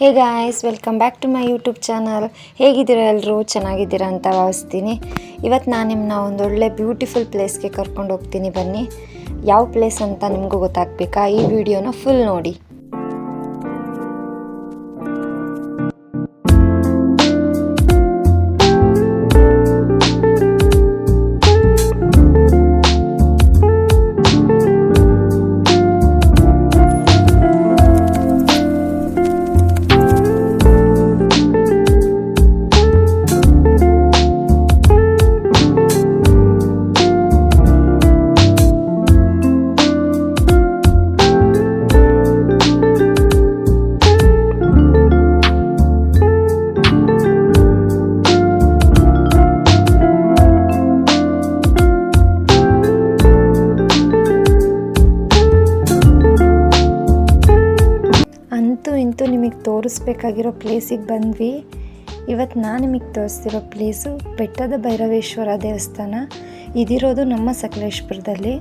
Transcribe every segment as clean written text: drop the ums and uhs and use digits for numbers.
Hey guys, welcome back to my YouTube channel. ಹೇಗಿದ್ದೀರಾ ಎಲ್ಲರೂ? ಚೆನ್ನಾಗಿದ್ದೀರಾ ಅಂತ ಭಾವಿಸ್ತೀನಿ. ಇವತ್ತು ನಾನು ನಿಮ್ಮನ್ನ ಒಂದೊಳ್ಳೆ ಬ್ಯೂಟಿಫುಲ್ ಪ್ಲೇಸ್ಗೆ ಕರ್ಕೊಂಡು ಹೋಗ್ತೀನಿ. ಬನ್ನಿ, ಯಾವ ಪ್ಲೇಸ್ ಅಂತ ನಿಮಗೂ ಗೊತ್ತಾಗಬೇಕಾ? ಈ ವಿಡಿಯೋನ ಫುಲ್ ನೋಡಿ. ಇಂತೂ ನಿಮಗೆ ತೋರಿಸ್ಬೇಕಾಗಿರೋ ಪ್ಲೇಸಿಗೆ ಬಂದ್ವಿ. ಇವತ್ತು ನಾನು ನಿಮಗೆ ತೋರಿಸ್ತಿರೋ ಪ್ಲೇಸು ಬೆಟ್ಟದ ಭೈರವೇಶ್ವರ ದೇವಸ್ಥಾನ. ಇದಿರೋದು ನಮ್ಮ ಸಕಲೇಶಪುರದಲ್ಲಿ.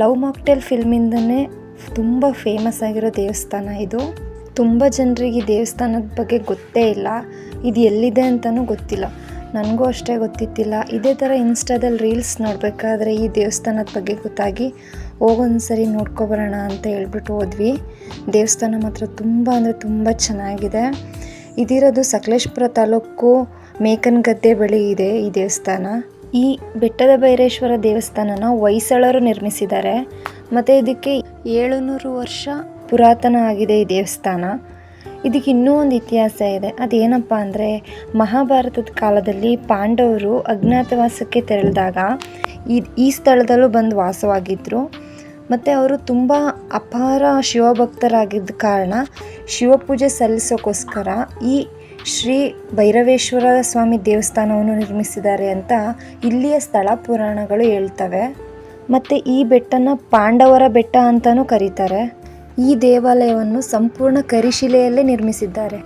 ಲವ್ ಮಾಕ್ಟೇಲ್ ಫಿಲ್ಮಿಂದನೇ ತುಂಬ ಫೇಮಸ್ ಆಗಿರೋ ದೇವಸ್ಥಾನ ಇದು. ತುಂಬ ಜನರಿಗೆ ಈ ದೇವಸ್ಥಾನದ ಬಗ್ಗೆ ಗೊತ್ತೇ ಇಲ್ಲ, ಇದು ಎಲ್ಲಿದೆ ಅಂತಲೂ ಗೊತ್ತಿಲ್ಲ. ನನಗೂ ಅಷ್ಟೇ ಗೊತ್ತಿತ್ತಿಲ್ಲ. ಇದೇ ಥರ ಇನ್ಸ್ಟಾದಲ್ಲಿ ರೀಲ್ಸ್ ನೋಡಬೇಕಾದ್ರೆ ಈ ದೇವಸ್ಥಾನದ ಬಗ್ಗೆ ಗೊತ್ತಾಗಿ ಹೋಗೊಂದ್ಸರಿ ನೋಡ್ಕೊಬರೋಣ ಅಂತ ಹೇಳ್ಬಿಟ್ಟು ಹೋದ್ವಿ. ದೇವಸ್ಥಾನ ಮಾತ್ರ ತುಂಬ ಅಂದರೆ ತುಂಬ ಚೆನ್ನಾಗಿದೆ. ಇದಿರೋದು ಸಕಲೇಶಪುರ ತಾಲೂಕು ಮೇಕನಗದ್ದೆ ಬಳಿ ಇದೆ ಈ ದೇವಸ್ಥಾನ. ಈ ಬೆಟ್ಟದ ಭೈರೇಶ್ವರ ದೇವಸ್ಥಾನನ ಹೊಯ್ಸಳರು ನಿರ್ಮಿಸಿದ್ದಾರೆ. ಮತ್ತು ಇದಕ್ಕೆ 700 ವರ್ಷ ಪುರಾತನ ಆಗಿದೆ ಈ ದೇವಸ್ಥಾನ. ಇದಕ್ಕೆ ಇನ್ನೂ ಒಂದು ಇತಿಹಾಸ ಇದೆ. ಅದೇನಪ್ಪ ಅಂದರೆ, ಮಹಾಭಾರತದ ಕಾಲದಲ್ಲಿ ಪಾಂಡವರು ಅಜ್ಞಾತವಾಸಕ್ಕೆ ತೆರಳಿದಾಗ ಈ ಸ್ಥಳದಲ್ಲೂ ಬಂದು ವಾಸವಾಗಿದ್ದರು. ಮತ್ತು ಅವರು ತುಂಬ ಅಪಾರ ಶಿವಭಕ್ತರಾಗಿದ್ದ ಕಾರಣ ಶಿವಪೂಜೆ ಸಲ್ಲಿಸೋಕ್ಕೋಸ್ಕರ ಈ ಶ್ರೀ ಭೈರವೇಶ್ವರ ಸ್ವಾಮಿ ದೇವಸ್ಥಾನವನ್ನು ನಿರ್ಮಿಸಿದ್ದಾರೆ ಅಂತ ಇಲ್ಲಿಯ ಸ್ಥಳ ಪುರಾಣಗಳು ಹೇಳ್ತವೆ. ಮತ್ತು ಈ ಬೆಟ್ಟನ ಪಾಂಡವರ ಬೆಟ್ಟ ಅಂತಲೂ ಕರೀತಾರೆ. ಈ ದೇವಾಲಯವನ್ನು ಸಂಪೂರ್ಣ ಕರಿಶಿಲೆಯಲ್ಲೇ ನಿರ್ಮಿಸಿದ್ದಾರೆ.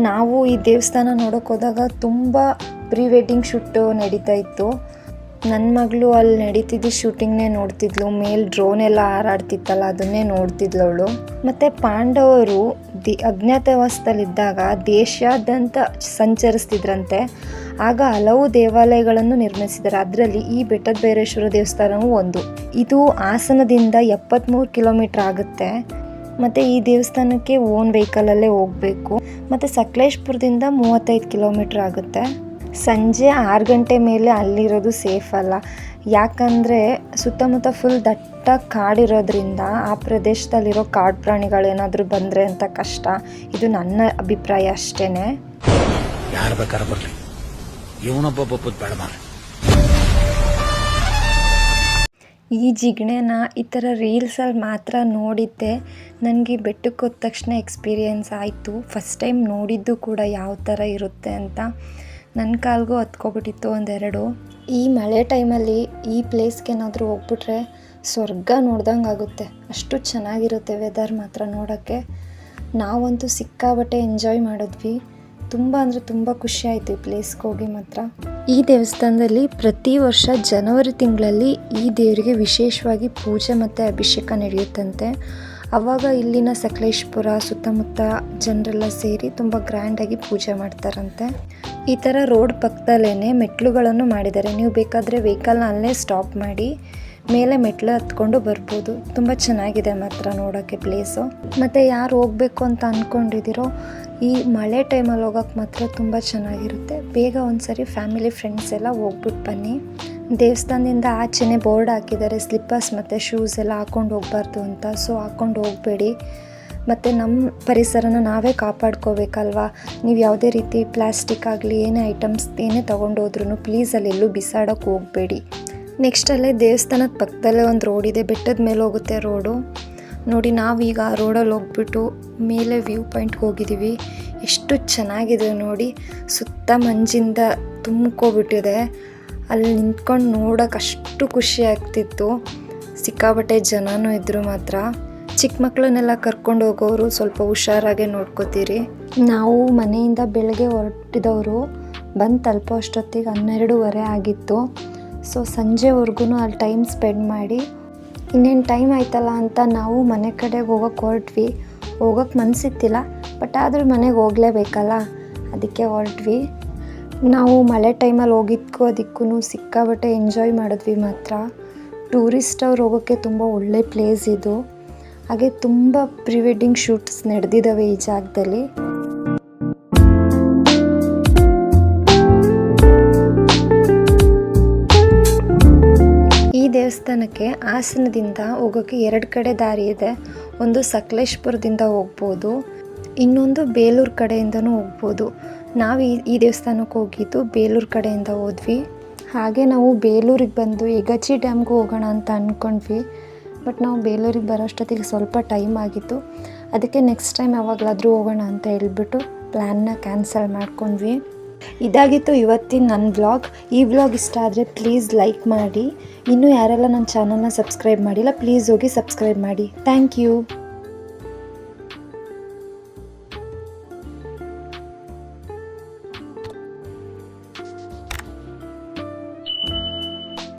ನಾವು ಈ ದೇವಸ್ಥಾನ ನೋಡೋಕೆ ಹೋದಾಗ ತುಂಬ ಪ್ರೀ ವೆಡ್ಡಿಂಗ್ ಶೂಟು ನಡೀತಾ ಇತ್ತು. ನನ್ನ ಮಗಳು ಅಲ್ಲಿ ನಡೀತಿದ್ದ ಶೂಟಿಂಗ್ನೇ ನೋಡ್ತಿದ್ಲು. ಮೇಲೆ ಡ್ರೋನ್ ಎಲ್ಲ ಹಾರಾಡ್ತಿತ್ತಲ್ಲ, ಅದನ್ನೇ ನೋಡ್ತಿದ್ಲು ಅವಳು. ಮತ್ತು ಪಾಂಡವರು ಅಜ್ಞಾತವಾಸದಲ್ಲಿದ್ದಾಗ ದೇಶಾದ್ಯಂತ ಸಂಚರಿಸ್ತಿದ್ರಂತೆ. ಆಗ ಹಲವು ದೇವಾಲಯಗಳನ್ನು ನಿರ್ಮಿಸಿದ್ದಾರೆ. ಅದರಲ್ಲಿ ಈ ಬೆಟ್ಟದ ಭೈರೇಶ್ವರ ದೇವಸ್ಥಾನವೂ ಒಂದು. ಇದು ಹಾಸನದಿಂದ 73 ಕಿಲೋಮೀಟ್ರ್ ಆಗುತ್ತೆ. ಮತ್ತು ಈ ದೇವಸ್ಥಾನಕ್ಕೆ ಓನ್ ವೆಹಿಕಲಲ್ಲೇ ಹೋಗಬೇಕು. ಮತ್ತು ಸಕಲೇಶಪುರದಿಂದ 35 ಕಿಲೋಮೀಟ್ರ್ ಆಗುತ್ತೆ. ಸಂಜೆ 6 ಗಂಟೆ ಮೇಲೆ ಅಲ್ಲಿರೋದು ಸೇಫ್ ಅಲ್ಲ. ಯಾಕಂದರೆ ಸುತ್ತಮುತ್ತ ಫುಲ್ ದಟ್ಟ ಕಾಡಿರೋದ್ರಿಂದ ಆ ಪ್ರದೇಶದಲ್ಲಿರೋ ಕಾಡು ಪ್ರಾಣಿಗಳೇನಾದರೂ ಬಂದರೆ ಅಂತ ಕಷ್ಟ. ಇದು ನನ್ನ ಅಭಿಪ್ರಾಯ ಅಷ್ಟೇ. ಯಾರು ಬೇಕಾದ್ರೆ ಬರಲಿ, ಇವನೊಬ್ಬ ಬೇಡ ಮಾರ. ಈ ಜಿಗಣೆನ ಈ ಥರ ರೀಲ್ಸಲ್ಲಿ ಮಾತ್ರ ನೋಡಿದ್ದೆ. ನನಗೆ ಬೆಟ್ಟಕ್ಕೆ ಹೋದ ತಕ್ಷಣ ಎಕ್ಸ್ಪೀರಿಯೆನ್ಸ್ ಆಯಿತು. ಫಸ್ಟ್ ಟೈಮ್ ನೋಡಿದ್ದು ಕೂಡ ಯಾವ ಥರ ಇರುತ್ತೆ ಅಂತ. ನನ್ನ ಕಾಲ್ಗೂ ಹತ್ಕೊಬಿಟ್ಟಿತ್ತು ಒಂದೆರಡು. ಈ ಮಳೆ ಟೈಮಲ್ಲಿ ಈ ಪ್ಲೇಸ್ಗೆ ಏನಾದರೂ ಹೋಗ್ಬಿಟ್ರೆ ಸ್ವರ್ಗ ನೋಡ್ದಂಗೆ ಆಗುತ್ತೆ. ಅಷ್ಟು ಚೆನ್ನಾಗಿರುತ್ತೆ ವೆದರ್ ಮಾತ್ರ ನೋಡೋಕ್ಕೆ. ನಾವಂತೂ ಸಿಕ್ಕಾಬಟ್ಟೆ ಎಂಜಾಯ್ ಮಾಡಿದ್ವಿ. ತುಂಬ ಅಂದರೆ ತುಂಬ ಖುಷಿ ಆಯಿತು ಈ ಪ್ಲೇಸ್ಗೆ ಹೋಗಿ ಮಾತ್ರ. ಈ ದೇವಸ್ಥಾನದಲ್ಲಿ ಪ್ರತಿ ವರ್ಷ ಜನವರಿ ತಿಂಗಳಲ್ಲಿ ಈ ದೇವರಿಗೆ ವಿಶೇಷವಾಗಿ ಪೂಜೆ ಮತ್ತು ಅಭಿಷೇಕ ನಡೆಯುತ್ತಂತೆ. ಆವಾಗ ಇಲ್ಲಿನ ಸಕಲೇಶಪುರ ಸುತ್ತಮುತ್ತ ಜನರೆಲ್ಲ ಸೇರಿ ತುಂಬ ಗ್ರ್ಯಾಂಡಾಗಿ ಪೂಜೆ ಮಾಡ್ತಾರಂತೆ. ಈ ಥರ ರೋಡ್ ಪಕ್ಕದಲ್ಲೇ ಮೆಟ್ಲುಗಳನ್ನು ಮಾಡಿದ್ದಾರೆ. ನೀವು ಬೇಕಾದರೆ ವೆಹಿಕಲ್ನ ಅಲ್ಲೇ ಸ್ಟಾಪ್ ಮಾಡಿ ಮೇಲೆ ಮೆಟ್ಲು ಹತ್ಕೊಂಡು ಬರ್ಬೋದು. ತುಂಬ ಚೆನ್ನಾಗಿದೆ ಮಾತ್ರ ನೋಡೋಕ್ಕೆ ಪ್ಲೇಸು. ಮತ್ತು ಯಾರು ಹೋಗಬೇಕು ಅಂತ ಅಂದ್ಕೊಂಡಿದ್ದೀರೋ ಈ ಮಳೆ ಟೈಮಲ್ಲಿ ಹೋಗೋಕ್ಕೆ ಮಾತ್ರ ತುಂಬ ಚೆನ್ನಾಗಿರುತ್ತೆ. ಬೇಗ ಒಂದ್ಸರಿ ಫ್ಯಾಮಿಲಿ ಫ್ರೆಂಡ್ಸ್ ಎಲ್ಲ ಹೋಗ್ಬಿಟ್ಟು ಬನ್ನಿ. ದೇವಸ್ಥಾನದಿಂದ ಆಚೆನೇ ಬೋರ್ಡ್ ಹಾಕಿದ್ದಾರೆ, ಸ್ಲಿಪ್ಪರ್ಸ್ ಮತ್ತು ಶೂಸ್ ಎಲ್ಲ ಹಾಕ್ಕೊಂಡು ಹೋಗಬಾರ್ದು ಅಂತ. ಸೊ ಹಾಕ್ಕೊಂಡು ಹೋಗಬೇಡಿ. ಮತ್ತು ನಮ್ಮ ಪರಿಸರನ ನಾವೇ ಕಾಪಾಡ್ಕೋಬೇಕಲ್ವಾ. ನೀವು ಯಾವುದೇ ರೀತಿ ಪ್ಲಾಸ್ಟಿಕ್ ಆಗಲಿ ಏನೇ ಐಟಮ್ಸ್ ಏನೇ ತೊಗೊಂಡೋದ್ರೂ ಪ್ಲೀಸ್ ಅಲ್ಲೆಲ್ಲೂ ಬಿಸಾಡೋಕ್ಕೆ ಹೋಗಬೇಡಿ. ನೆಕ್ಸ್ಟ್ ಅಲ್ಲೇ ದೇವಸ್ಥಾನದ ಪಕ್ಕದಲ್ಲೇ ಒಂದು ರೋಡ್ ಇದೆ. ಬೆಟ್ಟದ ಮೇಲೆ ಹೋಗುತ್ತೆ ರೋಡು. ನೋಡಿ, ನಾವೀಗ ಆ ರೋಡಲ್ಲಿ ಹೋಗ್ಬಿಟ್ಟು ಮೇಲೆ ವ್ಯೂ ಪಾಯಿಂಟ್ಗೆ ಹೋಗಿದ್ದೀವಿ. ಎಷ್ಟು ಚೆನ್ನಾಗಿದೆ ನೋಡಿ. ಸುತ್ತ ಮಂಜಿಂದ ತುಂಬ್ಕೊಬಿಟ್ಟಿದೆ. ಅಲ್ಲಿ ನಿಂತ್ಕೊಂಡು ನೋಡೋಕೆ ಅಷ್ಟು ಖುಷಿ ಆಗ್ತಿತ್ತು. ಸಿಕ್ಕಾಬಟ್ಟೆ ಜನನೂ ಇದ್ದರು ಮಾತ್ರ. ಚಿಕ್ಕ ಮಕ್ಕಳನ್ನೆಲ್ಲ ಕರ್ಕೊಂಡು ಹೋಗೋರು ಸ್ವಲ್ಪ ಹುಷಾರಾಗೆ ನೋಡ್ಕೋತೀರಿ. ನಾವು ಮನೆಯಿಂದ ಬೆಳಗ್ಗೆ ಹೊರಟಿದವರು ಬಂದು ತಲುಪೋ ಅಷ್ಟೊತ್ತಿಗೆ 12:30 ಆಗಿತ್ತು. ಸೊ ಸಂಜೆವರೆಗೂ ಅಲ್ಲಿ ಟೈಮ್ ಸ್ಪೆಂಡ್ ಮಾಡಿ ಇನ್ನೇನು ಟೈಮ್ ಆಯ್ತಲ್ಲ ಅಂತ ನಾವು ಮನೆ ಕಡೆಗೆ ಹೋಗೋಕ್ಕೆ ಹೊರಟ್ವಿ. ಹೋಗೋಕ್ಕೆ ಮನಸ್ಸಿತ್ತಿಲ್ಲ, ಬಟ್ ಆದರೂ ಮನೆಗೆ ಹೋಗಲೇಬೇಕಲ್ಲ, ಅದಕ್ಕೆ ಹೊರಟ್ವಿ. ನಾವು ಮಳೆ ಟೈಮಲ್ಲಿ ಹೋಗಿದ್ದಕ್ಕೂ ಅದಕ್ಕೂ ಸಿಕ್ಕಾಬಟ್ಟೆ ಎಂಜಾಯ್ ಮಾಡಿದ್ವಿ ಮಾತ್ರ. ಟೂರಿಸ್ಟ್ ಅವ್ರು ಹೋಗೋಕ್ಕೆ ತುಂಬ ಒಳ್ಳೆ ಪ್ಲೇಸ್ ಇದು. ಹಾಗೆ ತುಂಬ ಪ್ರೀ ವೆಡ್ಡಿಂಗ್ ಶೂಟ್ಸ್ ನಡೆದಿದ್ದಾವೆ ಈ ಜಾಗದಲ್ಲಿ. ಈ ದೇವಸ್ಥಾನಕ್ಕೆ ಹಾಸನದಿಂದ ಹೋಗೋಕ್ಕೆ 2 ಕಡೆ ದಾರಿ ಇದೆ. ಒಂದು ಸಕಲೇಶ್ಪುರದಿಂದ ಹೋಗ್ಬೋದು, ಇನ್ನೊಂದು ಬೇಲೂರು ಕಡೆಯಿಂದನೂ ಹೋಗ್ಬೋದು. ನಾವು ಈ ದೇವಸ್ಥಾನಕ್ಕೆ ಹೋಗಿದ್ದು ಬೇಲೂರು ಕಡೆಯಿಂದ ಹೋದ್ವಿ. ಹಾಗೆ ನಾವು ಬೇಲೂರಿಗೆ ಬಂದು ಯಗಚಿ ಡ್ಯಾಮ್ಗೂ ಹೋಗೋಣ ಅಂತ ಅಂದ್ಕೊಂಡ್ವಿ. ಬಟ್ ನಾವು ಬೇಲೂರಿಗೆ ಬರೋಷ್ಟೊತ್ತಿಗೆ ಸ್ವಲ್ಪ ಟೈಮ್ ಆಗಿತ್ತು. ಅದಕ್ಕೆ ನೆಕ್ಸ್ಟ್ ಟೈಮ್ ಯಾವಾಗಲಾದರೂ ಹೋಗೋಣ ಅಂತ ಹೇಳ್ಬಿಟ್ಟು ಪ್ಲ್ಯಾನ್ನ ಕ್ಯಾನ್ಸಲ್ ಮಾಡ್ಕೊಂಡ್ವಿ. ಇದಾಗಿತ್ತು ಇವತ್ತಿನ ನನ್ನ ವ್ಲಾಗ್. ಈ ವ್ಲಾಗ್ ಇಷ್ಟ ಆದರೆ ಪ್ಲೀಸ್ ಲೈಕ್ ಮಾಡಿ. ಇನ್ನೂ ಯಾರೆಲ್ಲ ನನ್ನ ಚಾನಲ್ನ ಸಬ್ಸ್ಕ್ರೈಬ್ ಮಾಡಿಲ್ಲ ಪ್ಲೀಸ್ ಹೋಗಿ ಸಬ್ಸ್ಕ್ರೈಬ್ ಮಾಡಿ. Thank you.